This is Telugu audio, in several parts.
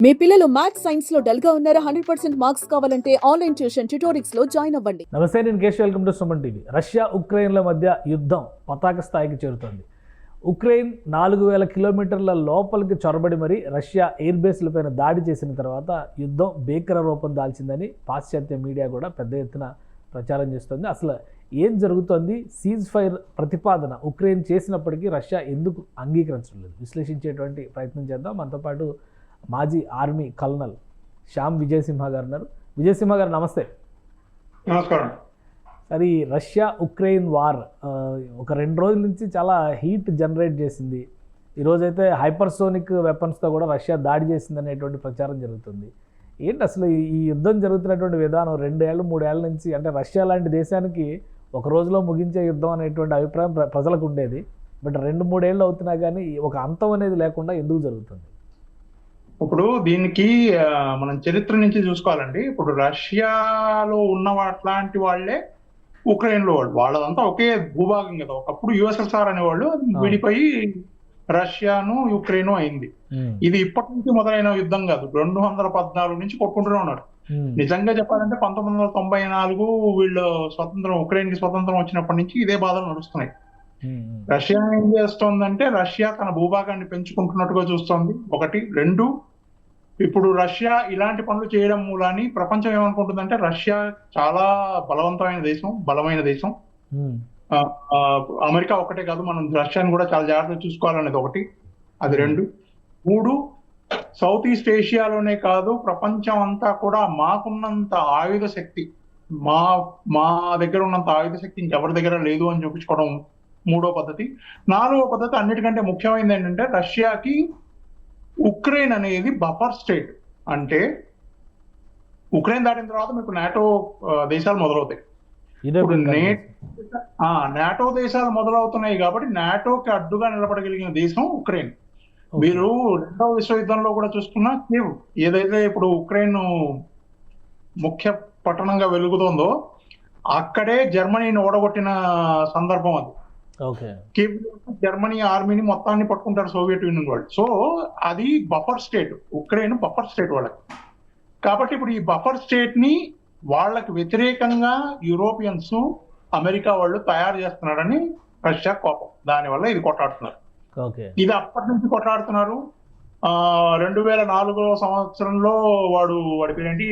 మీ పిల్లలు మ్యాథ్స్ సైన్స్ లో డల్ గా ఉన్నారా? 100% మార్క్స్ కావాలంటే ఆన్లైన్ ట్యూషన్ ట్యుటోరిక్స్ లో జాయిన్ అవ్వండి. నమస్తే, నేను Keshav. Welcome to Suman TV. Russia ఉక్రెయిన్ల మధ్య యుద్ధం పతాక స్థాయికి చేరుతోంది. ఉక్రెయిన్ 4000 కిలోమీటర్ల లోపలికి చొరబడి మరి రష్యా ఎయిర్ బేస్లపైన దాడి చేసిన తర్వాత యుద్ధం భీకర రూపం దాల్చిందని పాశ్చాత్య మీడియా కూడా పెద్ద ఎత్తున ప్రచారం చేస్తుంది. అసలు ఏం జరుగుతోంది? సీజ్ ఫైర్ ప్రతిపాదన ఉక్రెయిన్ చేసినప్పటికీ రష్యా ఎందుకు అంగీకరించడం లేదు? విశ్లేషించేటువంటి ప్రయత్నం చేద్దాం. మనతో పాటు మాజీ ఆర్మీ కల్నల్ శ్యామ్ విజయసింహ గారు ఉన్నారు. విజయసింహ గారు నమస్తే. నమస్కారం. సరే, ఈ రష్యా ఉక్రెయిన్ వార్ ఒక 2 రోజుల నుంచి చాలా హీట్ జనరేట్ చేసింది. ఈరోజైతే హైపర్సోనిక్ వెపన్స్తో కూడా రష్యా దాడి చేసింది అనేటువంటి ప్రచారం జరుగుతుంది. ఏంటి అసలు ఈ యుద్ధం జరుగుతున్నటువంటి విధానం? 2 ఏళ్ళు 3 ఏళ్ళ నుంచి, అంటే రష్యా లాంటి దేశానికి ఒక రోజులో ముగించే యుద్ధం అనేటువంటి అభిప్రాయం ప్రజలకు ఉండేది. బట్ 2-3 ఏళ్ళు అవుతున్నా కానీ ఒక అంతం అనేది లేకుండా ఎందుకు జరుగుతుంది? ఇప్పుడు దీనికి మనం చరిత్ర నుంచి చూసుకోవాలండి. ఇప్పుడు రష్యాలో ఉన్న అట్లాంటి వాళ్ళే ఉక్రెయిన్ లో వాళ్ళదంతా ఒకే భూభాగం కదా. ఒకప్పుడు యుఎస్ఎస్ఆర్ అనేవాళ్ళు విడిపోయి రష్యాను యుక్రెయిన్ అయింది. ఇది ఇప్పటి నుంచి మొదలైన యుద్ధం కాదు. 214 నుంచి కొట్టుకుంటూనే ఉన్నారు. నిజంగా చెప్పాలంటే 1994 వీళ్ళు ఉక్రెయిన్ కి స్వతంత్రం వచ్చినప్పటి నుంచి ఇదే బాధలు నడుస్తున్నాయి. రష్యా ఏం చేస్తోందంటే, రష్యా తన భూభాగాన్ని పెంచుకుంటున్నట్టుగా చూస్తోంది. 1. 2, ఇప్పుడు రష్యా ఇలాంటి పనులు చేయడం మూలాన్ని ప్రపంచం ఏమనుకుంటుందంటే రష్యా చాలా బలమైన దేశం. అమెరికా ఒకటే కాదు, మనం రష్యాని కూడా చాలా జాగ్రత్తగా చూసుకోవాలనేది 1. అది 2. 3, సౌత్ ఈస్ట్ ఏషియాలోనే కాదు, ప్రపంచం అంతా కూడా మాకున్నంత ఆయుధ శక్తి, మా దగ్గర ఉన్నంత ఆయుధ శక్తి ఇంకెవరి దగ్గర లేదు అని చూపించుకోవడం 3వ పద్ధతి. 4వ పద్ధతి అన్నిటికంటే ముఖ్యమైనది ఏంటంటే, రష్యాకి ఉక్రెయిన్ అనేది బఫర్ స్టేట్. అంటే ఉక్రెయిన్ దాటిన తర్వాత మీకు నాటో దేశాలు మొదలవుతాయి. ఇప్పుడు నాటో దేశాలు మొదలవుతున్నాయి కాబట్టి నాటోకి అడ్డుగా నిలబడగలిగిన దేశం ఉక్రెయిన్. మీరు 2వ విశ్వయుద్ధంలో కూడా చూసుకున్నా, కీవ్ ఏదైతే ఇప్పుడు ఉక్రెయిన్ ముఖ్య పట్టణంగా వెలుగుతోందో అక్కడే జర్మనీని ఓడగొట్టిన సందర్భం అది. జర్మనీ ఆర్మీని మొత్తాన్ని పట్టుకుంటారు సోవియట్ యూనియన్ వాళ్ళు. సో అది buffer state, Ukraine buffer state వాళ్ళకి. కాబట్టి ఇప్పుడు ఈ బఫర్ స్టేట్ ని వాళ్ళకి వ్యతిరేకంగా యూరోపియన్స్, అమెరికా వాళ్ళు తయారు చేస్తున్నారని రష్యా కోపం. దానివల్ల ఇది కొట్లాడుతున్నారు. ఇది అప్పటి నుంచి కొట్లాడుతున్నారు. 2004 సంవత్సరంలో వాడి పేరేంటి,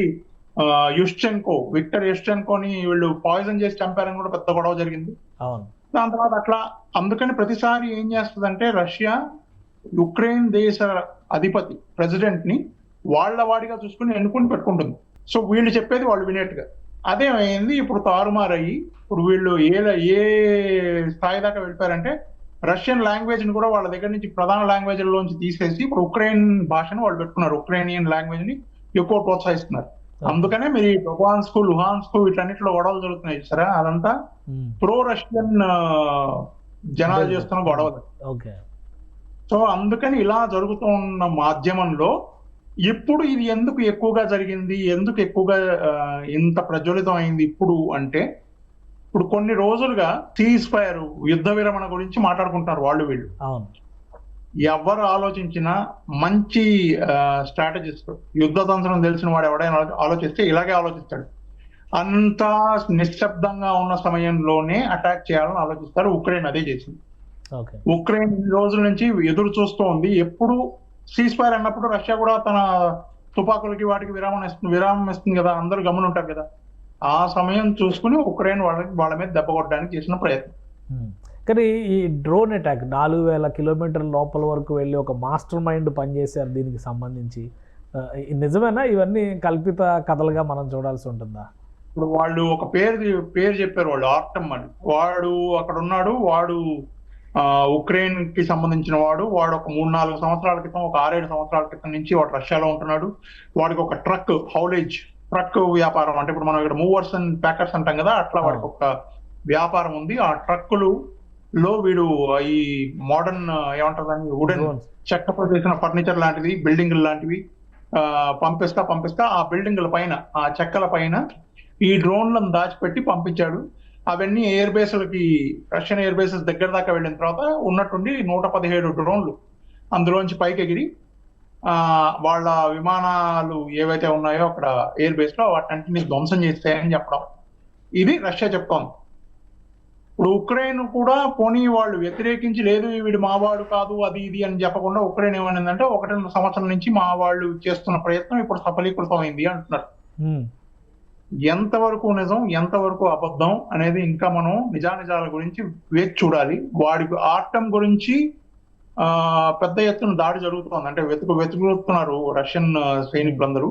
విక్టర్ యుష్చెన్కోని వీళ్ళు పాయిజన్ చేసి చంపారని కూడా పెద్ద గొడవ జరిగింది. దాని తర్వాత అట్లా అందుకని ప్రతిసారి ఏం చేస్తుందంటే, రష్యా ఉక్రెయిన్ దేశ అధిపతి ప్రెసిడెంట్ ని వాళ్ళ వాడిగా చూసుకుని ఎన్నుకుని పెట్టుకుంటుంది. సో వీళ్ళు చెప్పేది వాళ్ళు వినేట్టుగా. అదేమైంది, ఇప్పుడు తారుమారయ్యి ఇప్పుడు వీళ్ళు ఏ స్థాయి దాకా వెళ్ళిపోయారంటే, రష్యన్ లాంగ్వేజ్ ని కూడా వాళ్ళ దగ్గర నుంచి ప్రధాన లాంగ్వేజ్ లోంచి తీసేసి ఇప్పుడు ఉక్రెయిన్ భాషను వాళ్ళు పెట్టుకున్నారు. ఉక్రెయినియన్ లాంగ్వేజ్ ని ఎక్కువ ప్రోత్సహిస్తున్నారు. అందుకనే మీరు డొబాన్స్కు, లుహాన్స్కు వీటన్నిటిలో గొడవలు జరుగుతున్నాయి సరే. అదంతా ప్రో రష్యన్ జనాలు చేస్తున్న గొడవలు. సో అందుకని ఇలా జరుగుతున్న మాధ్యమంలో ఇప్పుడు ఇది ఎందుకు ఎక్కువగా జరిగింది, ఎందుకు ఎక్కువగా ఇంత ప్రజ్వలితం అయింది ఇప్పుడు అంటే, ఇప్పుడు కొన్ని రోజులుగా సీజ్ ఫైర్, యుద్ధ విరమణ గురించి మాట్లాడుకుంటున్నారు వాళ్ళు వీళ్ళు. ఎవరు ఆలోచించినా మంచి స్ట్రాటజిస్ట్, యుద్ధ తంత్రం తెలిసిన వాడు ఎవడైనా ఆలోచిస్తే ఇలాగే ఆలోచిస్తాడు. అంత నిశ్శబ్దంగా ఉన్న సమయంలోనే అటాక్ చేయాలని ఆలోచిస్తారు. ఉక్రెయిన్ అదే చేసింది. ఉక్రెయిన్ ఈ రోజుల నుంచి ఎదురు చూస్తూ ఉంది. ఎప్పుడు సీజ్ ఫైర్ అన్నప్పుడు రష్యా కూడా తన తుపాకులకి వాటికి విరామం ఇస్తుంది కదా, అందరూ గమనుంటారు కదా. ఆ సమయం చూసుకుని ఉక్రెయిన్ వాళ్ళ మీద దెబ్బ కొట్టడానికి చేసిన ప్రయత్నం. కానీ ఈ డ్రోన్ అటాక్ 4000 కిలోమీటర్ల లోపల వరకు వెళ్ళి ఒక మాస్టర్ మైండ్ పనిచేశారు దీనికి సంబంధించి. నిజమేనా? ఇవన్నీ కల్పిత కథలుగా మనం చూడాల్సి ఉంటుందా? ఇప్పుడు వాళ్ళు ఒక పేరు చెప్పారు, వాళ్ళు ఆర్టమ్ అని. వాడు అక్కడ ఉన్నాడు, వాడు ఉక్రెయిన్ కి సంబంధించిన వాడు ఒక 3-4 సంవత్సరాల క్రితం, ఒక 6-7 సంవత్సరాల క్రితం నుంచి వాడు రష్యాలో ఉంటున్నాడు. వాడికి ఒక ట్రక్ వ్యాపారం, అంటే ఇప్పుడు మనం ఇక్కడ మూవర్స్ అండ్ ప్యాకర్స్ అంటాం కదా, అట్లా వాడికి ఒక వ్యాపారం ఉంది. ఆ ట్రక్కులు లో వీడు ఈ మోడర్న్ ఏమంటారు దాన్ని, వుడెన్ చెక్కతో చేసిన ఫర్నిచర్ లాంటివి, బిల్డింగ్ లాంటివి పంపిస్తా ఆ బిల్డింగ్ల పైన, ఆ చెక్కల పైన ఈ డ్రోన్లను దాచిపెట్టి పంపించాడు. అవన్నీ ఎయిర్ బేస్లకి, రష్యన్ ఎయిర్ బేసెస్ దగ్గర దాకా వెళ్ళిన తర్వాత ఉన్నట్టుండి 117 డ్రోన్లు అందులోంచి పైకి ఎగిరి వాళ్ళ విమానాలు ఏవైతే ఉన్నాయో అక్కడ ఎయిర్ బేస్ లో వాటిని ధ్వంసం చేస్తాయని చెప్పడం, ఇది రష్యా చెప్తోంది. ఇప్పుడు ఉక్రెయిన్ కూడా పోనీ వాళ్ళు వ్యతిరేకించి లేదు వీడు మావాడు కాదు అది ఇది అని చెప్పకుండా ఉక్రెయిన్ ఏమైందంటే 1.5 సంవత్సరం నుంచి మా వాళ్ళు చేస్తున్న ప్రయత్నం ఇప్పుడు సఫలీకృతం అయింది అంటున్నారు. ఎంతవరకు నిజం ఎంతవరకు అబద్ధం అనేది ఇంకా మనం నిజానిజాల గురించి వేచి చూడాలి. వాడికి ఆర్టం గురించి పెద్ద ఎత్తున దాడి జరుగుతోంది, అంటే వెతుకుతున్నారు రష్యన్ సైనికులందరూ.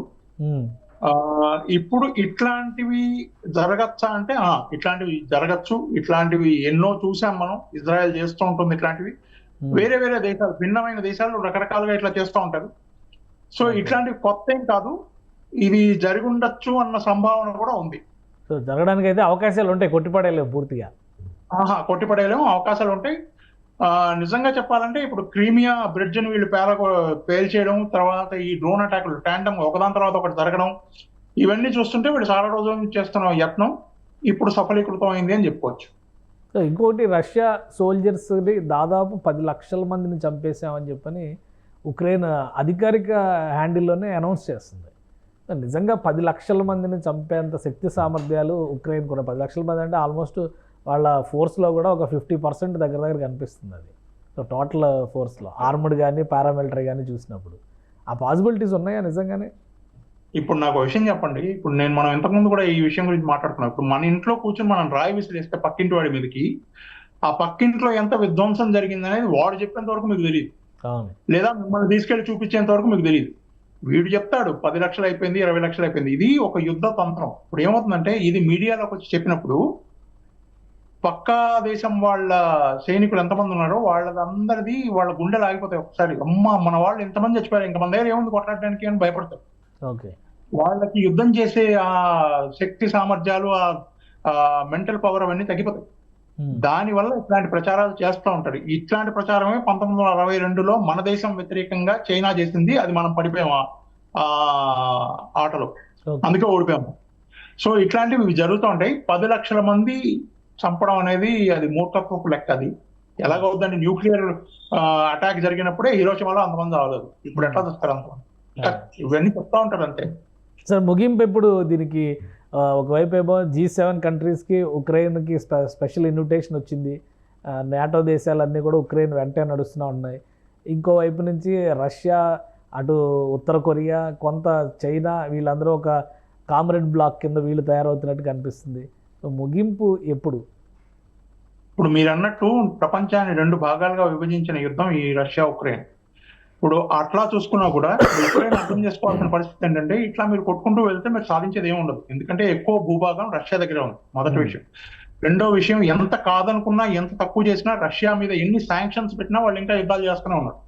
ఇప్పుడు ఇట్లాంటివి జరగచ్చా అంటే ఇట్లాంటివి జరగచ్చు. ఇట్లాంటివి ఎన్నో చూసాం మనం, ఇజ్రాయెల్ చేస్తూ ఉంటుంది ఇట్లాంటివి. వేరే వేరే దేశాలు, భిన్నమైన దేశాలు రకరకాలుగా ఇట్లా చేస్తూ ఉంటారు. సో ఇట్లాంటివి కొత్త ఏం కాదు, ఇది జరిగి ఉండొచ్చు అన్న సంభావన కూడా ఉంది. సో జరగడానికి అయితే అవకాశాలు ఉంటాయి, కొట్టిపడేయలేము పూర్తిగా. కొట్టిపడేయలేము, అవకాశాలు ఉంటాయి. నిజంగా చెప్పాలంటే ఇప్పుడు క్రీమియా బ్రిడ్జ్ ని వీళ్ళు పేల్చేయడం, తర్వాత ఈ డ్రోన్ అటాకులు టాండమ్ ఒకదాని తర్వాత ఒకటి జరగడం, ఇవన్నీ చూస్తుంటే వీళ్ళు చాలా రోజుల నుంచి చేస్తున్న యత్నం ఇప్పుడు సఫలీకృతం అయింది అని చెప్పుకోవచ్చు. సో ఇంకోటి, రష్యా సోల్జర్స్ని దాదాపు 10 లక్షల మందిని చంపేశామని చెప్పని ఉక్రెయిన్ అధికారిక హ్యాండిల్లోనే అనౌన్స్ చేస్తుంది. నిజంగా 10 లక్షల మందిని చంపేంత శక్తి సామర్థ్యాలు ఉక్రెయిన్ కూడా, 10 లక్షల మంది అంటే ఆల్మోస్ట్ వాళ్ళ ఫోర్స్లో కూడా ఒక 50% దగ్గర కనిపిస్తుంది అది. సో టోటల్ ఫోర్స్లో ఆర్మ్డ్ కానీ పారామిలిటరీ కానీ చూసినప్పుడు ఆ పాసిబిలిటీస్ ఉన్నాయా నిజంగానే? ఇప్పుడు నాకు విషయం చెప్పండి, ఇప్పుడు మనం ఇంతకుముందు కూడా ఈ విషయం గురించి మాట్లాడుతున్నాం. ఇప్పుడు మన ఇంట్లో కూర్చొని మనం రాయి విసిరేస్తే పక్కింటి వాడి మీదకి, ఆ పక్కింట్లో ఎంత విధ్వంసం జరిగింది అనేది వాడు చెప్పేంత వరకు మీకు తెలియదు, లేదా మిమ్మల్ని తీసుకెళ్లి చూపించేంత వరకు మీకు తెలియదు. వీడు చెప్తాడు 10 లక్షలు అయిపోయింది, 20 లక్షలు అయిపోయింది. ఇది ఒక యుద్ధ తంత్రం. ఇప్పుడు ఏమవుతుందంటే ఇది మీడియాలోకి వచ్చి చెప్పినప్పుడు పక్కా దేశం వాళ్ళ సైనికులు ఎంతమంది ఉన్నారో వాళ్ళందరిది వాళ్ళ గుండెలు ఆగిపోతాయి ఒకసారి. అమ్మ మన వాళ్ళు ఎంతమంది చచ్చిపోయారు, ఇంక మన దగ్గర ఏముంది కొట్లాడడానికి అని భయపడతారు. వాళ్ళకి యుద్ధం చేసే ఆ శక్తి సామర్థ్యాలు, ఆ మెంటల్ పవర్ అవన్నీ తగ్గిపోతాయి. దానివల్ల ఇట్లాంటి ప్రచారాలు చేస్తూ ఉంటారు. ఇట్లాంటి ప్రచారమే 1962లో మన దేశం వ్యతిరేకంగా చైనా చేసింది. అది మనం పడిపోయాము ఆ ఆటలో, అందుకే ఓడిపోయాము. సో ఇట్లాంటివి జరుగుతూ ఉంటాయి. 10 లక్షల మంది చంపడం అనేది అది మూర్ఖత్వపు లెక్క. అది ఎలాగవుతుందంటే న్యూక్లియర్ అటాక్ జరిగినప్పుడే హీరోషిమాలో అంతమంది రాలేదు, ఇప్పుడు ఎట్లా చూస్తారు అంతమంది? ఇవన్నీ చెప్తా ఉంటారు అంతే. సార్ ముగింపు ఎప్పుడు దీనికి? ఒకవైపు ఏమో G7 కంట్రీస్కి ఉక్రెయిన్కి స్పెషల్ ఇన్విటేషన్ వచ్చింది, నాటో దేశాలన్నీ కూడా ఉక్రెయిన్ వెంటే నడుస్తూ ఉన్నాయి. ఇంకోవైపు నుంచి రష్యా, అటు ఉత్తర కొరియా, కొంత చైనా, వీళ్ళందరూ ఒక కామ్రేడ్ బ్లాక్ కింద వీళ్ళు తయారవుతున్నట్టు కనిపిస్తుంది. సో ముగింపు ఎప్పుడు? ఇప్పుడు మీరు అన్నట్టు ప్రపంచాన్ని 2 భాగాలుగా విభజించిన యుద్ధం ఈ రష్యా ఉక్రెయిన్. ఇప్పుడు అట్లా చూసుకున్నా కూడా ఉక్రెయిన్ అర్థం చేసుకోవాల్సిన పరిస్థితి ఏంటంటే, ఇట్లా మీరు కొట్టుకుంటూ వెళ్తే మీరు సాధించేది ఏమి ఉండదు. ఎందుకంటే ఎక్కువ భూభాగం రష్యా దగ్గర ఉంది, మొదటి విషయం. రెండో విషయం, ఎంత కాదనుకున్నా ఎంత తక్కువ చేసినా రష్యా మీద ఎన్ని శాంక్షన్స్ పెట్టినా వాళ్ళు ఇంకా యుద్ధాలు చేస్తూనే ఉన్నారు.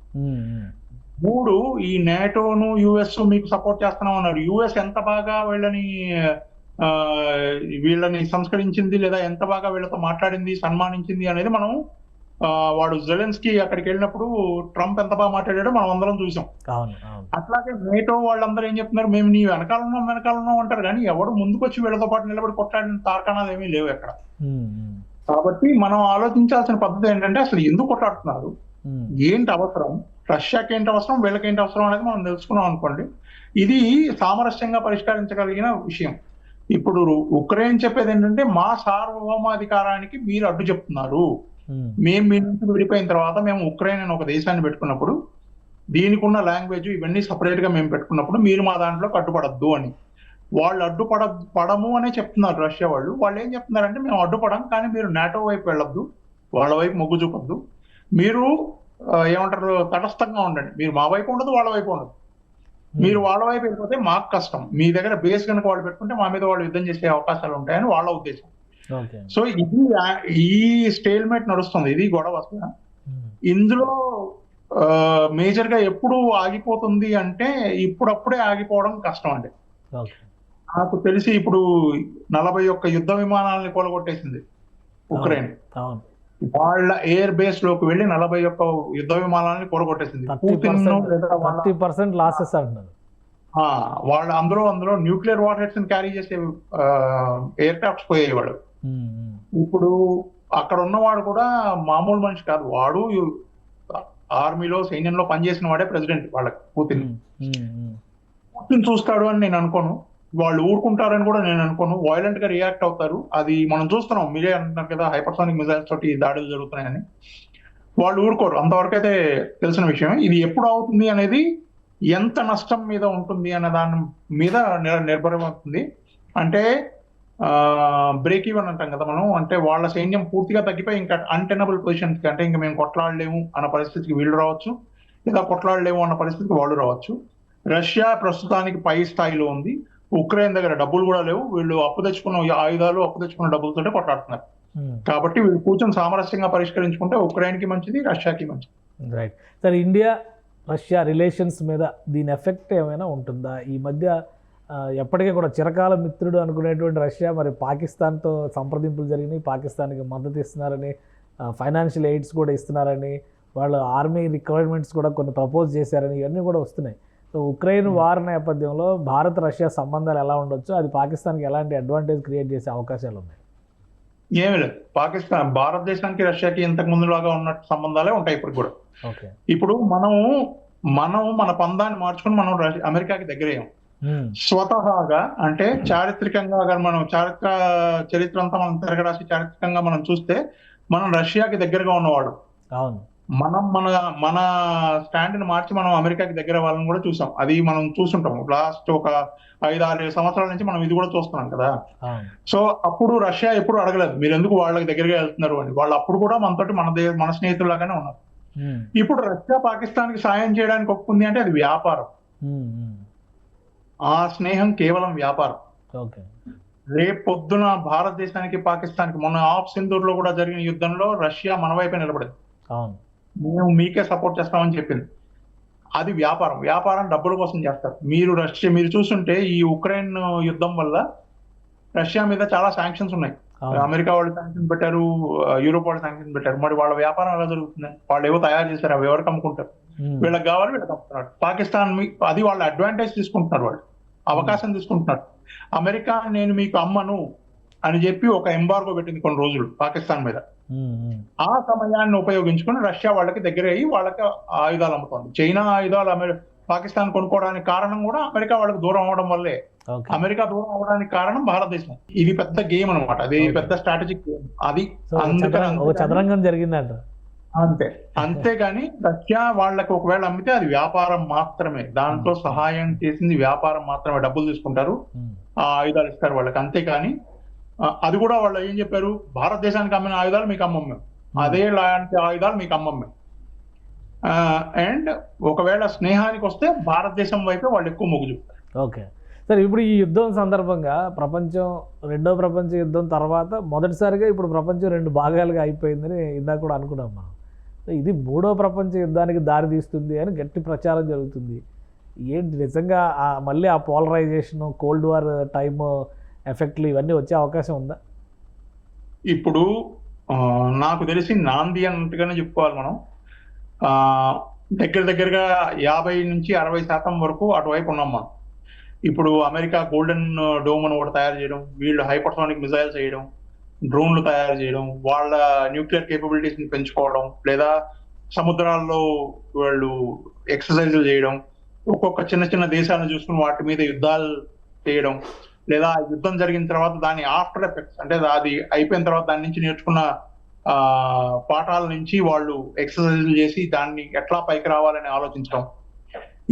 3, ఈ నేటోను యుఎస్ మీకు సపోర్ట్ చేస్తూనే ఉన్నారు. యుఎస్ ఎంత బాగా వీళ్ళని సంస్కరించింది, లేదా ఎంత బాగా వీళ్ళతో మాట్లాడింది, సన్మానించింది అనేది మనం వాడు జెలెన్స్కీ అక్కడికి వెళ్ళినప్పుడు ట్రంప్ ఎంత బాగా మాట్లాడాడో మనం అందరం చూసాం. అట్లాగే నేటో వాళ్ళందరూ ఏం చెప్తున్నారు, మేము నీ వెనకాలన్నాం అంటారు, కానీ ఎవడు ముందుకు వచ్చి వీళ్ళతో పాటు నిలబడి కొట్లాడిన తార్కాణాలు ఏమీ లేవు ఎక్కడ. కాబట్టి మనం ఆలోచించాల్సిన పద్ధతి ఏంటంటే అసలు ఎందుకు కొట్లాడుతున్నారు, ఏంటి అవసరం, రష్యాకి ఏంటి అవసరం, వీళ్ళకి ఏంటి అవసరం అనేది మనం తెలుసుకున్నాం అనుకోండి, ఇది సామరస్యంగా పరిష్కరించగలిగిన విషయం. ఇప్పుడు ఉక్రెయిన్ చెప్పేది ఏంటంటే మా సార్వభౌమాధికారానికి మీరు అడ్డు చెప్తున్నారు, మేము మీ నుంచి విడిపోయిన తర్వాత మేము ఉక్రెయిన్ అని ఒక దేశాన్ని పెట్టుకున్నప్పుడు దీనికి ఉన్న లాంగ్వేజ్ ఇవన్నీ సపరేట్ గా మేము పెట్టుకున్నప్పుడు మీరు మా దాంట్లో అడ్డుపడద్దు అని. వాళ్ళు అడ్డుపడము అనే చెప్తున్నారు రష్యా వాళ్ళు. వాళ్ళు ఏం చెప్తున్నారంటే మేము అడ్డుపడం, కానీ మీరు నాటో వైపు వెళ్ళొద్దు, వాళ్ళ వైపు మొగ్గు చూపొద్దు, మీరు ఏమంటారు తటస్థంగా ఉండండి, మీరు మా వైపు ఉండదు వాళ్ళ వైపు ఉండదు. మీరు వాళ్ళ వైపు వెళ్ళిపోతే మాకు కష్టం, మీ దగ్గర బేస్ కనుక వాళ్ళు పెట్టుకుంటే మా మీద వాళ్ళు యుద్ధం చేసే అవకాశాలు ఉంటాయని వాళ్ళ ఉద్దేశం. సో ఇది ఈ స్టేల్మేట్ నడుస్తుంది, ఇది గొడవ. ఇందులో మేజర్ గా ఎప్పుడు ఆగిపోతుంది అంటే ఇప్పుడప్పుడే ఆగిపోవడం కష్టం అండి. నాకు తెలిసి ఇప్పుడు 41 యుద్ధ విమానాలని కూలగొట్టేసింది ఉక్రెయిన్. వాళ్ళ ఎయిర్ బేస్ లోకి వెళ్ళి 41 యుద్ధ విమానాలని కూలగొట్టేసింది. 30% లాసెస్ అంటున్నారు. వాళ్ళు అందులో న్యూక్లియర్ వార్ హెడ్స్ క్యారీ చేసే ఎయిర్ క్రాఫ్ట్స్ పోయాయి వాడు. ఇప్పుడు అక్కడ ఉన్నవాడు కూడా మామూలు మనిషి కాదు, వాడు ఆర్మీలో సైన్యంలో పనిచేసిన వాడే ప్రెసిడెంట్ వాళ్ళకి పుతిన్ చూస్తాడు అని నేను అనుకోను. వాళ్ళు ఊరుకుంటారని కూడా నేను అనుకోను. వైలెంట్ గా రియాక్ట్ అవుతారు. అది మనం చూస్తున్నాం. మీరే అంటున్నారు కదా హైపర్సోనిక్ మిజైల్స్ తోటి దాడులు జరుగుతున్నాయని. వాళ్ళు ఊరుకోరు. అంతవరకు అయితే తెలిసిన విషయం. ఇది ఎప్పుడు అవుతుంది అనేది, ఎంత నష్టం మీద ఉంటుంది అనే దాని మీద నిర్భరమవుతుంది. అంటే బ్రేక్ ఈవెన్ అంటాం కదా మనం. అంటే వాళ్ళ సైన్యం పూర్తిగా తగ్గిపోయి ఇంకా అన్టెనబుల్ పొజిషన్స్ కి, అంటే ఇంకా మేము కొట్లాడలేము అన్న పరిస్థితికి వీళ్ళు రావచ్చు, లేదా కొట్లాడలేము అన్న పరిస్థితికి వాళ్ళు రావచ్చు. రష్యా ప్రస్తుతానికి పై స్థాయిలో ఉంది. ఉక్రెయిన్ దగ్గర డబ్బులు కూడా లేవు. వీళ్ళు అప్పు తెచ్చుకున్న ఆయుధాలు, అప్పు తెచ్చుకున్న డబ్బులతోటే కొట్లాడుతున్నారు. కాబట్టి వీళ్ళు కూర్చొని సామరస్యంగా పరిష్కరించుకుంటే ఉక్రెయిన్కి మంచిది, రష్యాకి మంచిది. Right sir, India Russia relations మీద దీని ఎఫెక్ట్ ఏమైనా ఉంటుందా? ఈ మధ్య ఎప్పటికీ కూడా చిరకాల మిత్రుడు అనుకునేటువంటి రష్యా మరి పాకిస్తాన్తో సంప్రదింపులు జరిగినాయి, పాకిస్తాన్కి మద్దతు ఇస్తున్నారని, ఫైనాన్షియల్ ఎయిడ్స్ కూడా ఇస్తున్నారని, వాళ్ళు ఆర్మీ రిక్వైర్మెంట్స్ కూడా కొన్ని ప్రపోజ్ చేశారని ఇవన్నీ కూడా వస్తున్నాయి. సో ఉక్రెయిన్ వార్ నేపథ్యంలో భారత్ రష్యా సంబంధాలు ఎలా ఉండొచ్చు, అది పాకిస్తాన్కి ఎలాంటి అడ్వాంటేజ్ క్రియేట్ చేసే అవకాశాలు ఉన్నాయి? ఏమీ లేదు. పాకిస్తాన్ భారతదేశానికి రష్యాకి ఇంతకు ముందులాగా ఉన్న సంబంధాలే ఉంటాయి ఇప్పుడు కూడా. ఇప్పుడు మనం మన పందాన్ని మార్చుకుని మనం అమెరికాకి దగ్గరయ్యాం స్వతహాగా. అంటే చారిత్రకంగా మనం చరిత్ర అంతా మనం తిరగరాసి చారిత్రకంగా మనం చూస్తే మనం రష్యాకి దగ్గరగా ఉన్నవాడు. మనం మన స్టాండ్ ని మార్చి మనం అమెరికాకి దగ్గర వాళ్ళని కూడా చూసాం. అది మనం చూసుంటాం లాస్ట్ ఒక 5-6 సంవత్సరాల నుంచి మనం ఇది కూడా చూస్తున్నాం కదా. సో అప్పుడు రష్యా ఎప్పుడు అడగలేదు మీరు ఎందుకు వాళ్ళకి దగ్గరగా వెళ్తున్నారు అని. వాళ్ళు అప్పుడు కూడా మనతోటి మన స్నేహితుల్లాగానే ఉన్నారు. ఇప్పుడు రష్యా పాకిస్తాన్ కి సాయం చేయడానికి ఒప్పుకుంది అంటే అది వ్యాపారం. ఆ స్నేహం కేవలం వ్యాపారం. రేపు పొద్దున భారతదేశానికి పాకిస్తాన్కి మొన్న ఆఫ్ సింధూర్ లో కూడా జరిగిన యుద్ధంలో రష్యా మన వైపే నిలబడింది. మేము మీకే సపోర్ట్ చేస్తామని చెప్పింది. అది వ్యాపారం. వ్యాపారం డబ్బుల కోసం చేస్తారు. మీరు చూస్తుంటే ఈ ఉక్రెయిన్ యుద్ధం వల్ల రష్యా మీద చాలా శాంక్షన్స్ ఉన్నాయి. అమెరికా వాళ్ళు శాంక్షన్ పెట్టారు, యూరోప్ వాళ్ళు శాంక్షన్ పెట్టారు. మరి వాళ్ళ వ్యాపారం ఎలా జరుగుతుంది? వాళ్ళు ఏవో తయారు చేశారు, అవి ఎవరికి అమ్ముకుంటారు? వీళ్ళకి కావాలి, వీళ్ళకి అమ్ముతున్నారు. పాకిస్తాన్ అది వాళ్ళ అడ్వాంటేజ్ తీసుకుంటున్నారు, వాళ్ళు అవకాశం తీసుకుంటున్నారు. అమెరికా నేను మీకు అమ్మను అని చెప్పి ఒక ఎంబార్గో పెట్టింది కొన్ని రోజులు పాకిస్తాన్ మీద. ఆ సమయాన్ని ఉపయోగించుకుని రష్యా వాళ్ళకి దగ్గర అయ్యి వాళ్ళకి ఆయుధాలు అమ్ముతోంది. చైనా ఆయుధాలు పాకిస్తాన్ కొనుక్కోవడానికి కారణం కూడా అమెరికా వాళ్ళకి దూరం అవడం వల్లే. అమెరికా దూరం అవడానికి కారణం భారతదేశం. ఇది పెద్ద గేమ్ అనమాట. అది పెద్ద స్ట్రాటజిక్ గేమ్. అది చదరంగం జరిగిందంట అంతే. అంతేగాని రష్యా వాళ్ళకి ఒకవేళ అమ్మితే అది వ్యాపారం మాత్రమే. దాంట్లో సహాయం చేసింది వ్యాపారం మాత్రమే. డబ్బులు తీసుకుంటారు, ఆ ఆయుధాలు ఇస్తారు వాళ్ళకి. అంతేకాని అది కూడా వాళ్ళు ఏం చెప్పారు, భారతదేశానికి అమ్మిన ఆయుధాలు మీకు అమ్మం మేము, అదే లాంటి ఆయుధాలు మీకు అమ్మం మేము. అండ్ ఒకవేళ స్నేహానికి వస్తే భారతదేశం వైపే వాళ్ళు ఎక్కువ మొగ్గు చూపుతారు. ఓకే సార్, ఇప్పుడు ఈ యుద్ధం సందర్భంగా రెండో ప్రపంచ యుద్ధం తర్వాత మొదటిసారిగా ఇప్పుడు ప్రపంచం 2 భాగాలుగా అయిపోయిందని ఇందాక కూడా అనుకున్నాం మనం. ఇది 3వ ప్రపంచ యుద్ధానికి దారి తీస్తుంది అని గట్టి ప్రచారం జరుగుతుంది. ఏంటి నిజంగా మళ్ళీ ఆ పోలరైజేషన్, కోల్డ్ వార్ టైమ్ ఎఫెక్ట్లు ఇవన్నీ వచ్చే అవకాశం ఉందా? ఇప్పుడు నాకు తెలిసి నాంది అన్నట్టుగానే చెప్పుకోవాలి మనం. దగ్గరగా 50-60% వరకు అటువైపు ఉన్నాం మనం. ఇప్పుడు అమెరికా గోల్డెన్ డోమ్ అని ఒకటి తయారు చేయడం, వీళ్ళు హైపర్సోనిక్ మిజైల్స్ చేయడం, డ్రోన్లు తయారు చేయడం, వాళ్ళ న్యూక్లియర్ కేపబిలిటీస్ ని పెంచుకోవడం, లేదా సముద్రాల్లో వాళ్ళు ఎక్సర్సైజులు చేయడం, ఒక్కొక్క చిన్న దేశాలను చూసుకుని వాటి మీద యుద్ధాలు చేయడం, లేదా యుద్ధం జరిగిన తర్వాత దాని ఆఫ్టర్ ఎఫెక్ట్స్, అంటే అది అయిపోయిన తర్వాత దాని నుంచి నేర్చుకున్న పాఠాల నుంచి వాళ్ళు ఎక్సర్సైజులు చేసి దాన్ని ఎట్లా పైకి రావాలని ఆలోచించడం,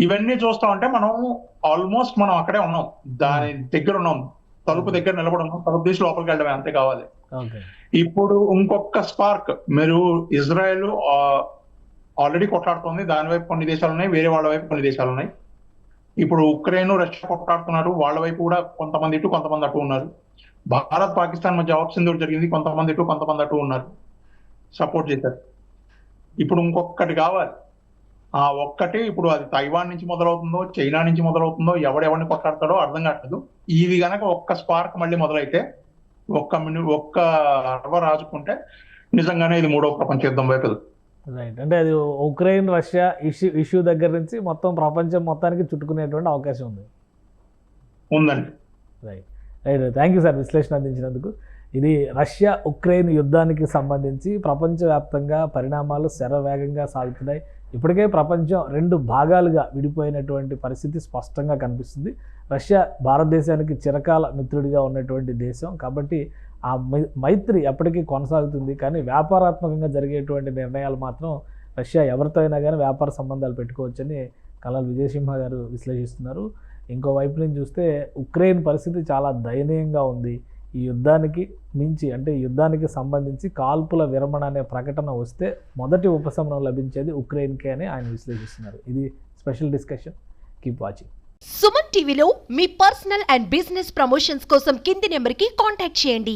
ఇవన్నీ చూస్తా ఉంటే మనం ఆల్మోస్ట్ మనం అక్కడే ఉన్నాం, దాని దగ్గర ఉన్నాం, తలుపు దగ్గర నిలబడి ఉన్నాం. తలుపు తీసి లోపలికి వెళ్ళడమే, అంతే కావాలి. ఇప్పుడు ఇంకొక స్పార్క్, మీరు ఇజ్రాయెల్ ఆల్రెడీ కొట్లాడుతోంది, దాని వైపు కొన్ని దేశాలు ఉన్నాయి, వేరే వాళ్ళ వైపు కొన్ని దేశాలు ఉన్నాయి. ఇప్పుడు ఉక్రెయిన్ రష్యా కొట్లాడుతున్నారు, వాళ్ళ వైపు కూడా కొంతమంది ఇటు కొంతమంది అటు ఉన్నారు. భారత్ పాకిస్తాన్ మధ్య ఆఫ్ సింధూర్ జరిగింది, కొంతమంది ఇటు కొంతమంది అటు ఉన్నారు, సపోర్ట్ చేశారు. ఇప్పుడు ఇంకొకటి కావాలి. ఆ ఒక్కటే ఇప్పుడు అది తైవాన్ నుంచి మొదలవుతుందో, చైనా నుంచి మొదలవుతుందో, ఎవడెవరిని కొట్లాడతాడో అర్థం కావట్లేదు. ఇది గనక ఒక్క స్పార్క్ మళ్ళీ మొదలైతే, ఒక్క రవ రాజుకుంటే నిజంగానే ఇది 3వ ప్రపంచ యుద్ధం వైపు. రైట్, అంటే అది ఉక్రెయిన్ రష్యా ఇష్యూ దగ్గర నుంచి మొత్తం ప్రపంచం మొత్తానికి చుట్టుకునేటువంటి అవకాశం ఉందండి. Right right, thank you sir విశ్లేషణ అందించినందుకు. ఇది రష్యా ఉక్రెయిన్ యుద్ధానికి సంబంధించి ప్రపంచవ్యాప్తంగా పరిణామాలు శరవేగంగా సాగుతున్నాయి. ఇప్పటికే ప్రపంచం 2 భాగాలుగా విడిపోయినటువంటి పరిస్థితి స్పష్టంగా కనిపిస్తుంది. రష్యా భారతదేశానికి చిరకాల మిత్రుడిగా ఉన్నటువంటి దేశం కాబట్టి ఆ మైత్రి ఎప్పటికీ కొనసాగుతుంది. కానీ వ్యాపారాత్మకంగా జరిగేటువంటి నిర్ణయాలు మాత్రం రష్యా ఎవరితో అయినా కానీ వ్యాపార సంబంధాలు పెట్టుకోవచ్చని కల్నల్ విజయసింహ గారు విశ్లేషిస్తున్నారు. ఇంకోవైపు నుంచి చూస్తే ఉక్రెయిన్ పరిస్థితి చాలా దయనీయంగా ఉంది. ఈ యుద్ధానికి మించి అంటే యుద్ధానికి సంబంధించి కాల్పుల విరమణ అనే ప్రకటన వస్తే మొదటి ఉపశమనం లభించేది ఉక్రెయిన్కే అని ఆయన విశ్లేషిస్తున్నారు. ఇది special discussion. Keep watching. Suman టీవీలో మీ పర్సనల్ అండ్ బిజినెస్ ప్రమోషన్స్ కోసం కింది నెంబర్కి కాంటాక్ట్ చేయండి.